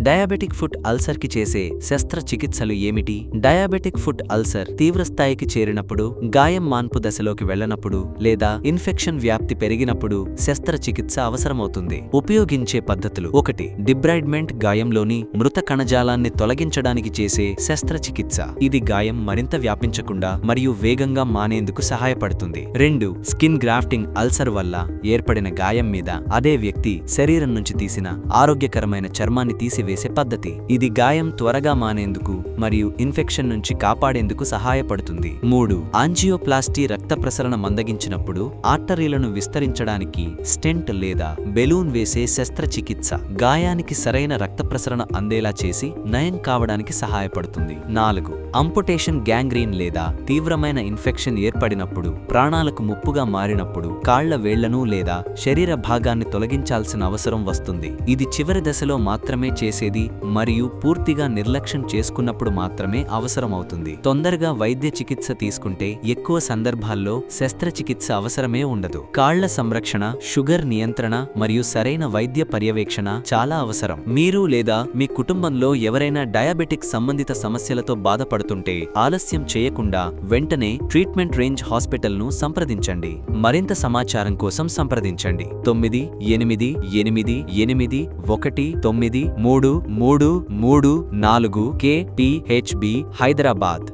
Diabetic foot అల్సర్కి చేసే శస్త్రచికిత్సలు ఏమిటి? డయాబెటిక్ ఫుట్ అల్సర్ తీవ్రస్థాయికి చేరినప్పుడు, గాయం మాన్పు దశలోకి వెళ్లనప్పుడు లేదా ఇన్ఫెక్షన్ వ్యాప్తి పెరిగినప్పుడు శస్త్రచికిత్స అవసరమవుతుంది. ఉపయోగించే పద్ధతులు: 1. డిబ్రైడ్మెంట్ గాయంలోని మృత కణజాలాన్ని తొలగించడానికి చేసే శస్త్రచికిత్స. ఇది గాయం మరింత వ్యాపించకుండా మరియు వేగంగా మానేందుకు సహాయపడుతుంది. 2. స్కిన్ గ్రాఫ్టింగ్ అల్సర్ వల్ల ఏర్పడిన గాయం మీద అదే వ్యక్తి శరీరం నుంచి తీసిన ఆరోగ్యకరమైన చర్మాన్ని తీసివేసే పద్ధతి. ఇది గాయం త్వరగా మానేందుకు మరియు ఇన్ఫెక్షన్ నుంచి కాపాడేందుకు సహాయపడుతుంది. 3. ఆంజియోప్లాస్టీ రక్త ప్రసరణ మందగించినప్పుడు ఆర్టరీలను విస్తరించడానికి స్టెంట్ లేదా బెలూన్ వేసే శస్త్రచికిత్స. గాయానికి సరైన రక్త ప్రసరణ అందేలా చేసి నయం కావడానికి సహాయపడుతుంది. 4. అంపుటేషన్ గ్యాంగ్రీన్ లేదా తీవ్రమైన ఇన్ఫెక్షన్ ఏర్పడినప్పుడు, ప్రాణాలకు ముప్పుగా మారినప్పుడు కాళ్ల వేళ్లను లేదా శరీర భాగాన్ని తొలగించాల్సిన అవసరం వస్తుంది. ఇది చివరి దశలో మాత్రమే చేసేది మరియు పూర్తిగా నిర్లక్ష్యం చేసుకున్నప్పుడు మాత్రమే అవసరమవుతుంది. తొందరగా వైద్య చికిత్స తీసుకుంటే ఎక్కువ సందర్భాల్లో శస్త్రచికిత్స అవసరమే ఉండదు. కాళ్ల సంరక్షణ, షుగర్ నియంత్రణ మరియు సరైన వైద్య పర్యవేక్షణ చాలా అవసరం. మీరు లేదా మీ కుటుంబంలో ఎవరైనా డయాబెటిక్ సంబంధిత సమస్యలతో బాధపడుతుంటే ఆలస్యం చేయకుండా వెంటనే ట్రీట్మెంట్ రేంజ్ హాస్పిటల్ను సంప్రదించండి. మరింత సమాచారం కోసం సంప్రదించండి 9888193334 KPHB హైదరాబాద్.